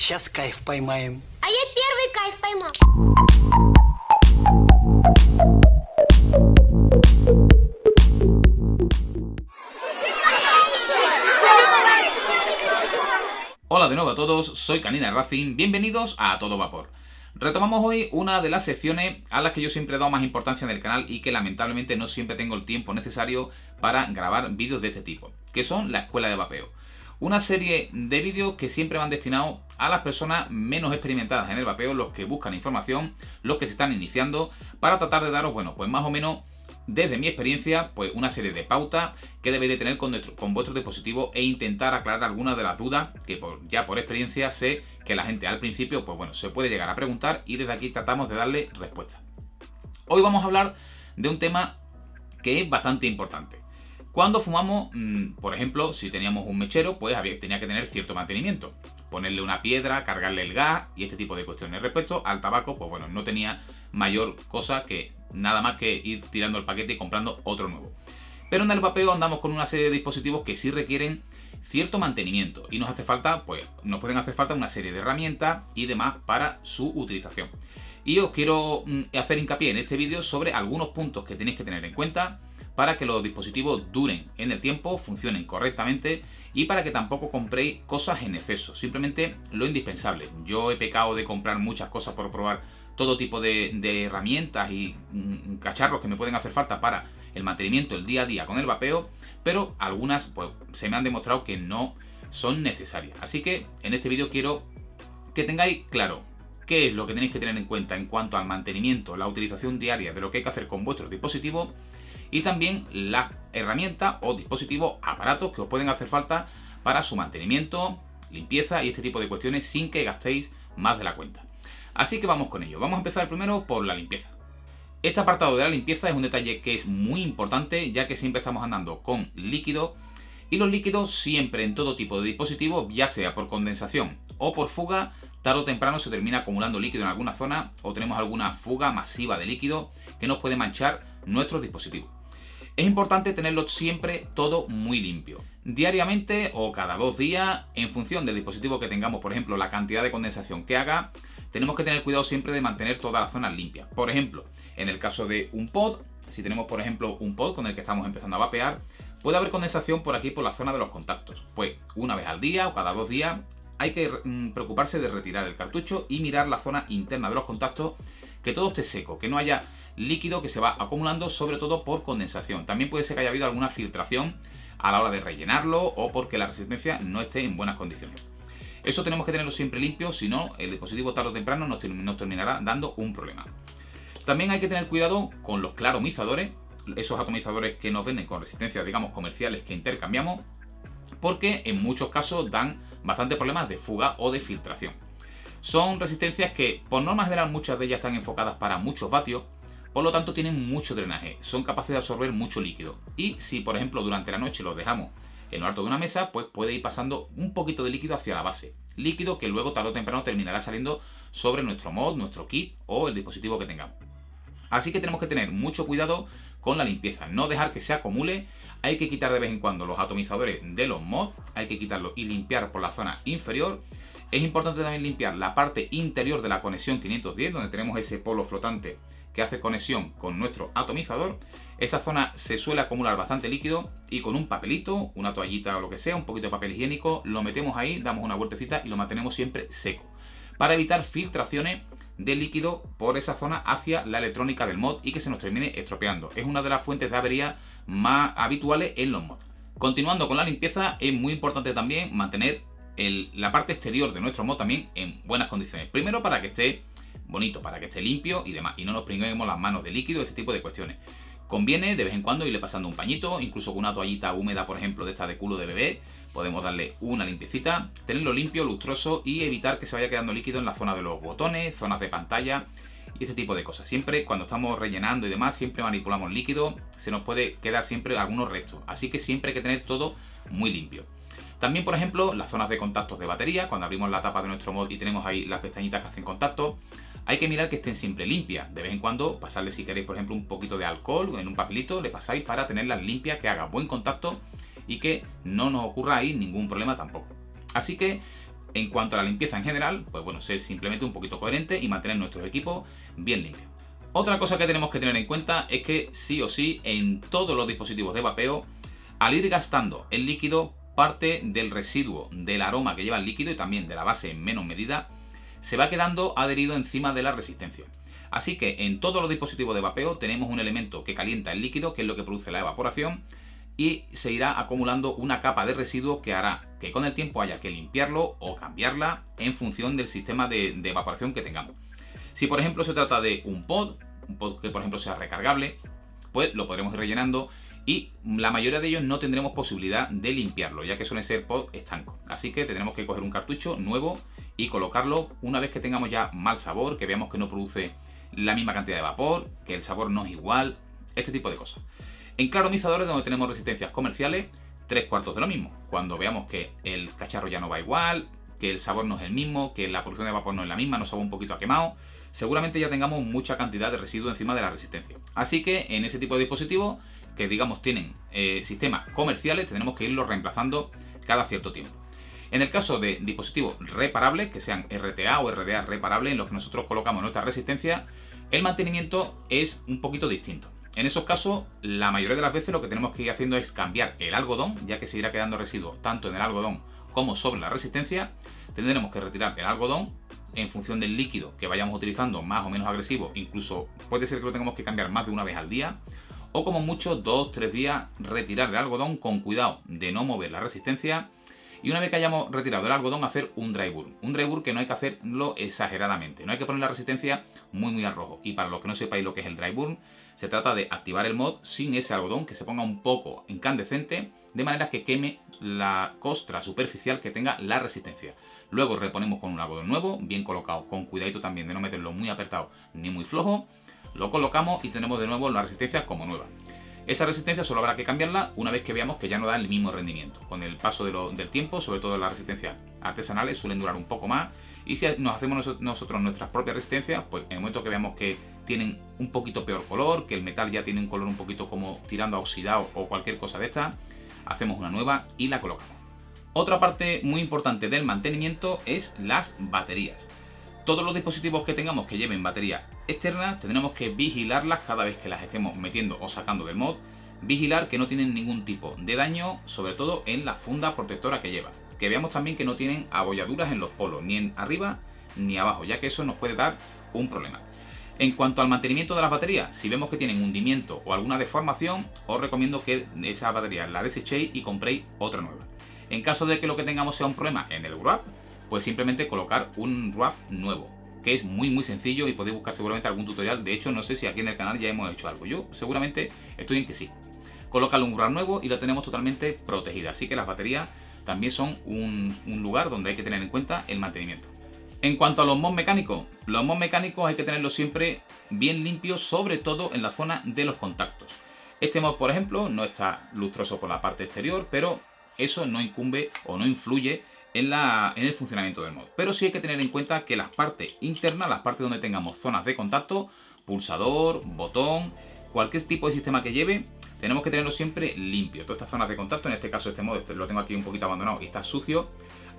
Сейчас кайф поймаем. А я первый кайф поймал. Hola de nuevo a todos, soy Canina Racing, bienvenidos a Todo Vapor. Retomamos hoy una de las secciones a las que yo siempre he dado más importancia en el canal y que lamentablemente no siempre tengo el tiempo necesario para grabar vídeos de este tipo, que son la escuela de vapeo. Una serie de vídeos que siempre van destinados a las personas menos experimentadas en el vapeo, los que buscan información, los que se están iniciando, para tratar de daros, bueno, pues más o menos desde mi experiencia, pues una serie de pautas que debéis de tener con vuestro dispositivo e intentar aclarar algunas de las dudas que ya por experiencia sé que la gente al principio, pues bueno, se puede llegar a preguntar y desde aquí tratamos de darle respuesta. Hoy vamos a hablar de un tema que es bastante importante. Cuando fumamos, por ejemplo, si teníamos un mechero, pues tenía que tener cierto mantenimiento. Ponerle una piedra, cargarle el gas y este tipo de cuestiones. Respecto al tabaco, pues bueno, no tenía mayor cosa que nada más que ir tirando el paquete y comprando otro nuevo. Pero en el vapeo andamos con una serie de dispositivos que sí requieren cierto mantenimiento y nos pueden hacer falta una serie de herramientas y demás para su utilización. Y os quiero hacer hincapié en este vídeo sobre algunos puntos que tenéis que tener en cuenta para que los dispositivos duren en el tiempo, funcionen correctamente y para que tampoco compréis cosas en exceso, simplemente lo indispensable. Yo he pecado de comprar muchas cosas por probar todo tipo de herramientas y cacharros que me pueden hacer falta para el mantenimiento, el día a día con el vapeo, pero algunas pues se me han demostrado que no son necesarias. Así que en este vídeo quiero que tengáis claro qué es lo que tenéis que tener en cuenta en cuanto al mantenimiento, la utilización diaria de lo que hay que hacer con vuestros dispositivos y también las herramientas o dispositivos, aparatos que os pueden hacer falta para su mantenimiento, limpieza y este tipo de cuestiones sin que gastéis más de la cuenta. Así que vamos con ello. Vamos a empezar primero por la limpieza. Este apartado de la limpieza es un detalle que es muy importante, ya que siempre estamos andando con líquido y los líquidos siempre en todo tipo de dispositivos, ya sea por condensación o por fuga, tarde o temprano se termina acumulando líquido en alguna zona o tenemos alguna fuga masiva de líquido que nos puede manchar nuestros dispositivos. Es importante tenerlo siempre todo muy limpio. Diariamente o cada 2 días, en función del dispositivo que tengamos, por ejemplo, la cantidad de condensación que haga, tenemos que tener cuidado siempre de mantener todas las zonas limpias. Por ejemplo, en el caso de un pod, si tenemos por ejemplo un pod con el que estamos empezando a vapear, puede haber condensación por aquí por la zona de los contactos. Pues una vez al día o cada 2 días hay que preocuparse de retirar el cartucho y mirar la zona interna de los contactos, que todo esté seco, que no haya líquido que se va acumulando, sobre todo por condensación. También puede ser que haya habido alguna filtración a la hora de rellenarlo o porque la resistencia no esté en buenas condiciones. Eso tenemos que tenerlo siempre limpio, si no el dispositivo tarde o temprano nos terminará dando un problema. También hay que tener cuidado con los claromizadores, esos atomizadores que nos venden con resistencias, digamos, comerciales que intercambiamos, porque en muchos casos dan bastantes problemas de fuga o de filtración. Son resistencias que, por norma general, muchas de ellas están enfocadas para muchos vatios, por lo tanto tienen mucho drenaje, son capaces de absorber mucho líquido. Y si, por ejemplo, durante la noche los dejamos en lo alto de una mesa, pues puede ir pasando un poquito de líquido hacia la base. Líquido que luego tarde o temprano terminará saliendo sobre nuestro mod, nuestro kit o el dispositivo que tengamos. Así que tenemos que tener mucho cuidado con la limpieza, no dejar que se acumule. Hay que quitar de vez en cuando los atomizadores de los mods, hay que quitarlos y limpiar por la zona inferior. Es importante también limpiar la parte interior de la conexión 510, donde tenemos ese polo flotante que hace conexión con nuestro atomizador. Esa zona se suele acumular bastante líquido y con un papelito, una toallita o lo que sea, un poquito de papel higiénico, lo metemos ahí, damos una vueltecita y lo mantenemos siempre seco, para evitar filtraciones de líquido por esa zona hacia la electrónica del mod y que se nos termine estropeando. Es una de las fuentes de avería más habituales en los mods. Continuando con la limpieza, es muy importante también mantener la parte exterior de nuestro mod también en buenas condiciones. Primero, para que esté bonito, para que esté limpio y demás, y no nos pringuemos las manos de líquido, este tipo de cuestiones. Conviene de vez en cuando irle pasando un pañito, incluso con una toallita húmeda, por ejemplo, de esta de culo de bebé, podemos darle una limpiecita, tenerlo limpio, lustroso y evitar que se vaya quedando líquido en la zona de los botones, zonas de pantalla y este tipo de cosas. Siempre cuando estamos rellenando y demás, siempre manipulamos líquido, se nos puede quedar siempre algunos restos, así que siempre hay que tener todo muy limpio. También, por ejemplo, las zonas de contactos de batería, cuando abrimos la tapa de nuestro mod y tenemos ahí las pestañitas que hacen contacto, hay que mirar que estén siempre limpias. De vez en cuando pasarle, si queréis, por ejemplo, un poquito de alcohol en un papelito, le pasáis para tenerlas limpias, que haga buen contacto y que no nos ocurra ahí ningún problema tampoco. Así que En cuanto a la limpieza en general, pues bueno, ser simplemente un poquito coherente y mantener nuestros equipos bien limpios. Otra cosa que tenemos que tener en cuenta es que sí o sí en todos los dispositivos de vapeo, al ir gastando el líquido, parte del residuo del aroma que lleva el líquido y también de la base en menos medida, se va quedando adherido encima de la resistencia. Así que en todos los dispositivos de vapeo tenemos un elemento que calienta el líquido, que es lo que produce la evaporación, y se irá acumulando una capa de residuo que hará que con el tiempo haya que limpiarlo o cambiarla en función del sistema de evaporación que tengamos. Si por ejemplo se trata de un pod que por ejemplo sea recargable, pues lo podremos ir rellenando y la mayoría de ellos no tendremos posibilidad de limpiarlo, ya que suelen ser pod estancos. Así que tendremos que coger un cartucho nuevo y colocarlo una vez que tengamos ya mal sabor, que veamos que no produce la misma cantidad de vapor, que el sabor no es igual, este tipo de cosas. En claromizadores, donde tenemos resistencias comerciales, 3/4 de lo mismo. Cuando veamos que el cacharro ya no va igual, que el sabor no es el mismo, que la producción de vapor no es la misma, nos sabe un poquito a quemado, seguramente ya tengamos mucha cantidad de residuo encima de la resistencia. Así que en ese tipo de dispositivos, que digamos tienen sistemas comerciales, tendremos que irlos reemplazando cada cierto tiempo. En el caso de dispositivos reparables, que sean RTA o RDA reparables, en los que nosotros colocamos nuestra resistencia, el mantenimiento es un poquito distinto. En esos casos, la mayoría de las veces lo que tenemos que ir haciendo es cambiar el algodón, ya que se irá quedando residuos tanto en el algodón como sobre la resistencia. Tendremos que retirar el algodón en función del líquido que vayamos utilizando, más o menos agresivo. Incluso puede ser que lo tengamos que cambiar más de una vez al día, o como mucho 2-3 días retirar el algodón con cuidado de no mover la resistencia. Y una vez que hayamos retirado el algodón, hacer un dry burn. Un dry burn que no hay que hacerlo exageradamente. No hay que poner la resistencia muy al rojo. Y para los que no sepáis lo que es el dry burn, se trata de activar el mod sin ese algodón, que se ponga un poco incandescente, de manera que queme la costra superficial que tenga la resistencia. Luego reponemos con un algodón nuevo, bien colocado, con cuidadito también de no meterlo muy apretado ni muy flojo. Lo colocamos y tenemos de nuevo la resistencia como nueva. Esa resistencia solo habrá que cambiarla una vez que veamos que ya no da el mismo rendimiento. Con el paso del tiempo, sobre todo las resistencias artesanales, suelen durar un poco más. Y si nos hacemos nosotros nuestras propias resistencias, pues en el momento que veamos que tienen un poquito peor color, que el metal ya tiene un color un poquito como tirando a oxidado o cualquier cosa de esta, hacemos una nueva y la colocamos. Otra parte muy importante del mantenimiento es las baterías. Todos los dispositivos que tengamos que lleven batería externa, tendremos que vigilarlas cada vez que las estemos metiendo o sacando del mod. Vigilar que no tienen ningún tipo de daño, sobre todo en la funda protectora que lleva. Que veamos también que no tienen abolladuras en los polos, ni en arriba ni abajo, ya que eso nos puede dar un problema. En cuanto al mantenimiento de las baterías, si vemos que tienen hundimiento o alguna deformación, os recomiendo que esa batería la desechéis y compréis otra nueva. En caso de que lo que tengamos sea un problema en el wrap, pues simplemente colocar un wrap nuevo, que es muy sencillo y podéis buscar seguramente algún tutorial. De hecho, no sé si aquí en el canal ya hemos hecho algo. Yo seguramente estoy en que sí. Colocarle un wrap nuevo y la tenemos totalmente protegida. Así que las baterías también son un lugar donde hay que tener en cuenta el mantenimiento. En cuanto a los mods mecánicos hay que tenerlos siempre bien limpios, sobre todo en la zona de los contactos. Este mod, por ejemplo, no está lustroso por la parte exterior, pero eso no incumbe o no influye en el funcionamiento del mod. Pero sí hay que tener en cuenta que las partes internas, las partes donde tengamos zonas de contacto, pulsador, botón, cualquier tipo de sistema que lleve, tenemos que tenerlo siempre limpio. Todas estas zonas de contacto, en este caso este mod lo tengo aquí un poquito abandonado y está sucio.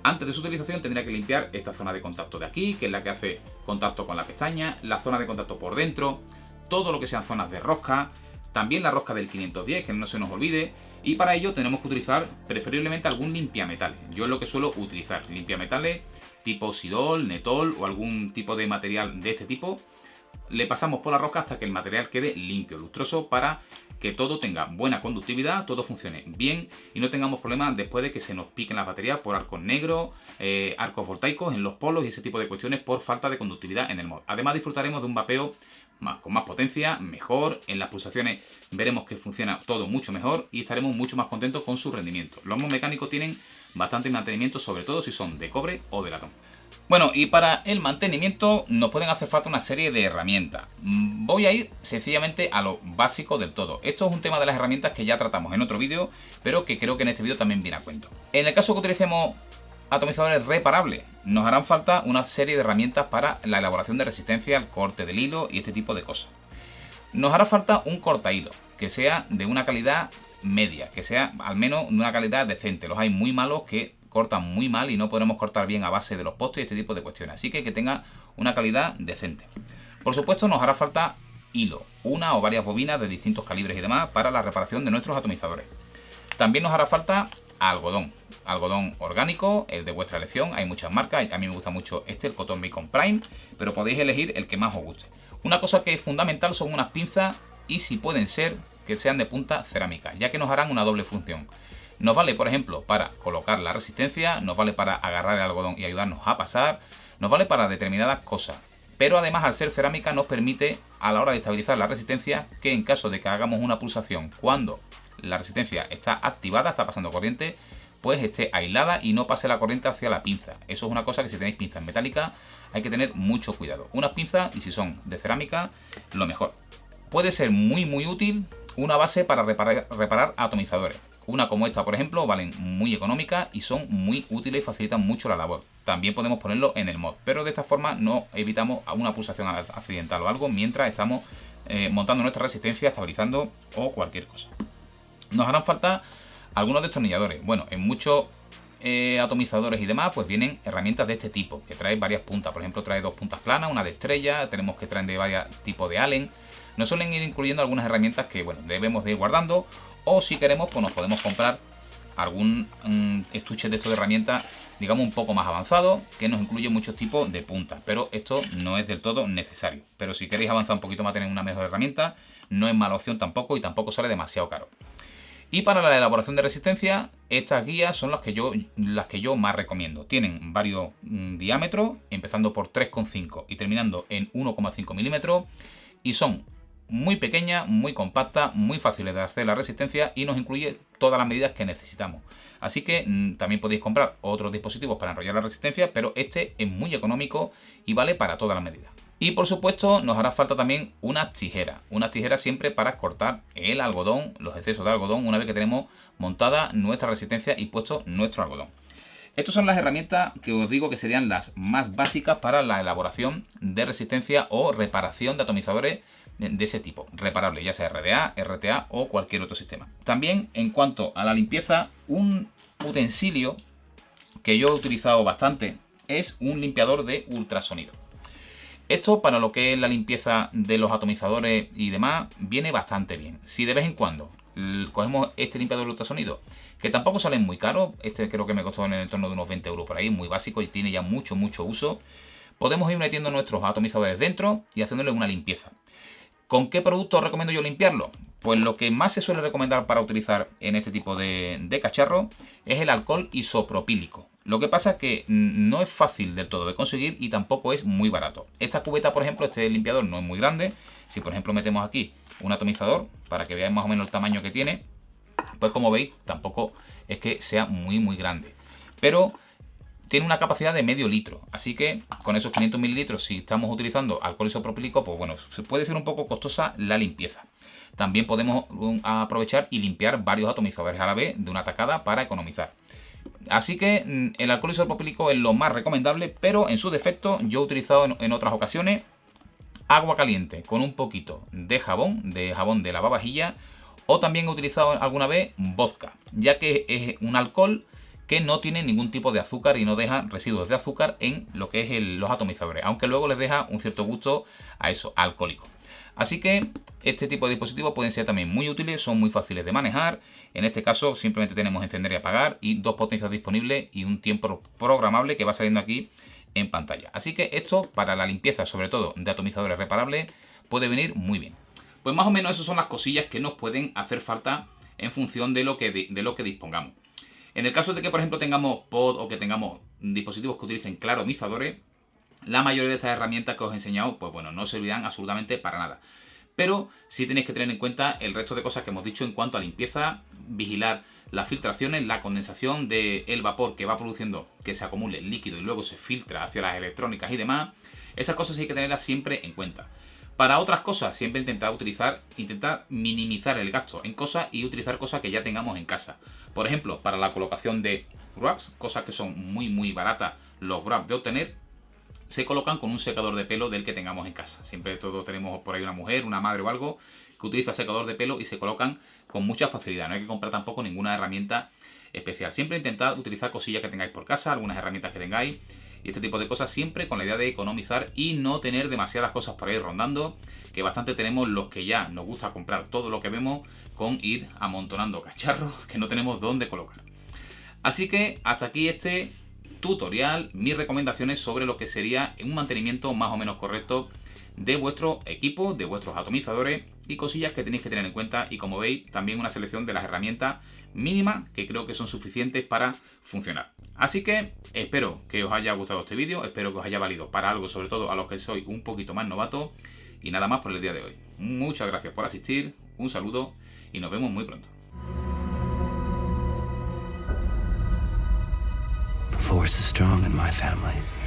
Antes de su utilización tendría que limpiar esta zona de contacto de aquí, que es la que hace contacto con la pestaña, la zona de contacto por dentro, todo lo que sean zonas de rosca, también la rosca del 510, que no se nos olvide, y para ello tenemos que utilizar preferiblemente algún limpiametales. Yo es lo que suelo utilizar, limpiametales tipo Sidol, Netol o algún tipo de material de este tipo. Le pasamos por la rosca hasta que el material quede limpio, lustroso, para que todo tenga buena conductividad, todo funcione bien y no tengamos problemas después de que se nos piquen las baterías por arcos negros, arcos voltaicos en los polos y ese tipo de cuestiones por falta de conductividad en el mod. Además disfrutaremos de un vapeo con más potencia, mejor, en las pulsaciones veremos que funciona todo mucho mejor y estaremos mucho más contentos con su rendimiento. Los mods mecánicos tienen bastante mantenimiento, sobre todo si son de cobre o de latón. Bueno, y para el mantenimiento nos pueden hacer falta una serie de herramientas. Voy a ir sencillamente a lo básico del todo. Esto es un tema de las herramientas que ya tratamos en otro vídeo, pero que creo que en este vídeo también viene a cuento. En el caso que utilicemos atomizadores reparables, nos harán falta una serie de herramientas para la elaboración de resistencia al corte del hilo y este tipo de cosas. Nos hará falta un cortahilo que sea de una calidad media, que sea al menos de una calidad decente. Los hay muy malos que cortan muy mal y no podremos cortar bien a base de los postes y este tipo de cuestiones. Así que tenga una calidad decente. Por supuesto nos hará falta hilo, una o varias bobinas de distintos calibres y demás para la reparación de nuestros atomizadores. También nos hará falta algodón orgánico, el de vuestra elección. Hay muchas marcas, a mí me gusta mucho este, el Cotton Bacon Prime, pero podéis elegir el que más os guste. Una cosa que es fundamental son unas pinzas, y si pueden ser que sean de punta cerámica, ya que nos harán una doble función. Nos vale, por ejemplo, para colocar la resistencia, nos vale para agarrar el algodón y ayudarnos a pasar, nos vale para determinadas cosas. Pero además, al ser cerámica, nos permite a la hora de estabilizar la resistencia que en caso de que hagamos una pulsación cuando la resistencia está activada, está pasando corriente, pues esté aislada y no pase la corriente hacia la pinza. Eso es una cosa que si tenéis pinzas metálicas hay que tener mucho cuidado. Unas pinzas, y si son de cerámica, lo mejor. Puede ser muy útil una base para reparar atomizadores. Una como esta, por ejemplo, valen muy económicas y son muy útiles y facilitan mucho la labor. También podemos ponerlo en el mod, pero de esta forma no evitamos una pulsación accidental o algo mientras estamos montando nuestra resistencia, estabilizando o cualquier cosa. Nos harán falta algunos destornilladores. Bueno, en muchos atomizadores y demás, pues vienen herramientas de este tipo, que trae varias puntas. Por ejemplo, trae 2 puntas planas, una de estrella, tenemos que traer de varios tipos de Allen. Nos suelen ir incluyendo algunas herramientas que, bueno, debemos de ir guardando, o si queremos, pues nos podemos comprar algún estuche de estos de herramientas, digamos, un poco más avanzado, que nos incluye muchos tipos de puntas, pero esto no es del todo necesario. Pero si queréis avanzar un poquito más, tener una mejor herramienta, no es mala opción tampoco, y tampoco sale demasiado caro. Y para la elaboración de resistencia, estas guías son las que yo más recomiendo. Tienen varios diámetros, empezando por 3,5 y terminando en 1,5 milímetros, y son muy pequeñas, muy compactas, muy fáciles de hacer la resistencia y nos incluye todas las medidas que necesitamos. Así que también podéis comprar otros dispositivos para enrollar la resistencia, pero este es muy económico y vale para todas las medidas. Y por supuesto nos hará falta también unas tijeras siempre para cortar el algodón, los excesos de algodón, una vez que tenemos montada nuestra resistencia y puesto nuestro algodón. Estas son las herramientas que os digo que serían las más básicas para la elaboración de resistencia o reparación de atomizadores de ese tipo, reparable, ya sea RDA, RTA o cualquier otro sistema. También, en cuanto a la limpieza, un utensilio que yo he utilizado bastante es un limpiador de ultrasonido. Esto, para lo que es la limpieza de los atomizadores y demás, viene bastante bien. Si de vez en cuando cogemos este limpiador de ultrasonido, que tampoco salen muy caros, este creo que me costó en el entorno de unos 20 euros por ahí, muy básico y tiene ya mucho uso, podemos ir metiendo nuestros atomizadores dentro y haciéndole una limpieza. ¿Con qué producto recomiendo yo limpiarlo? Pues lo que más se suele recomendar para utilizar en este tipo de cacharro es el alcohol isopropílico. Lo que pasa es que no es fácil del todo de conseguir y tampoco es muy barato. Esta cubeta, por ejemplo, este limpiador no es muy grande. Si por ejemplo metemos aquí un atomizador para que veáis más o menos el tamaño que tiene, pues como veis tampoco es que sea muy grande. Pero tiene una capacidad de medio litro, así que con esos 500 mililitros, si estamos utilizando alcohol isopropílico, pues bueno, puede ser un poco costosa la limpieza. También podemos aprovechar y limpiar varios atomizadores a la vez de una tacada para economizar. Así que el alcohol isopropílico es lo más recomendable, pero en su defecto yo he utilizado en otras ocasiones agua caliente con un poquito de jabón de lavavajilla, o también he utilizado alguna vez vodka, ya que es un alcohol que no tiene ningún tipo de azúcar y no deja residuos de azúcar en lo que es los atomizadores, aunque luego les deja un cierto gusto a eso, alcohólico. Así que este tipo de dispositivos pueden ser también muy útiles, son muy fáciles de manejar. En este caso simplemente tenemos encender y apagar y 2 potencias disponibles y un tiempo programable que va saliendo aquí en pantalla. Así que esto para la limpieza, sobre todo de atomizadores reparables, puede venir muy bien. Pues más o menos esas son las cosillas que nos pueden hacer falta en función de lo que dispongamos. En el caso de que, por ejemplo, tengamos pod o que tengamos dispositivos que utilicen claromizadores, la mayoría de estas herramientas que os he enseñado, pues bueno, no servirán absolutamente para nada. Pero sí tenéis que tener en cuenta el resto de cosas que hemos dicho en cuanto a limpieza, vigilar las filtraciones, la condensación del vapor que va produciendo que se acumule líquido y luego se filtra hacia las electrónicas y demás. Esas cosas hay que tenerlas siempre en cuenta. Para otras cosas, siempre intentar minimizar el gasto en cosas y utilizar cosas que ya tengamos en casa. Por ejemplo, para la colocación de wraps, cosas que son muy baratas los wraps de obtener, se colocan con un secador de pelo del que tengamos en casa. Siempre todos tenemos por ahí una mujer, una madre o algo que utiliza secador de pelo y se colocan con mucha facilidad. No hay que comprar tampoco ninguna herramienta especial. Siempre intentad utilizar cosillas que tengáis por casa, algunas herramientas que tengáis y este tipo de cosas, siempre con la idea de economizar y no tener demasiadas cosas por ahí rondando, que bastante tenemos los que ya nos gusta comprar todo lo que vemos con ir amontonando cacharros que no tenemos dónde colocar. Así que hasta aquí este tutorial, mis recomendaciones sobre lo que sería un mantenimiento más o menos correcto de vuestro equipo, de vuestros atomizadores y cosillas que tenéis que tener en cuenta, y como veis también una selección de las herramientas mínimas que creo que son suficientes para funcionar. Así que espero que os haya gustado este vídeo, espero que os haya valido para algo, sobre todo a los que sois un poquito más novatos, y nada más por el día de hoy. Muchas gracias por asistir, un saludo y nos vemos muy pronto. The Force is strong in my family.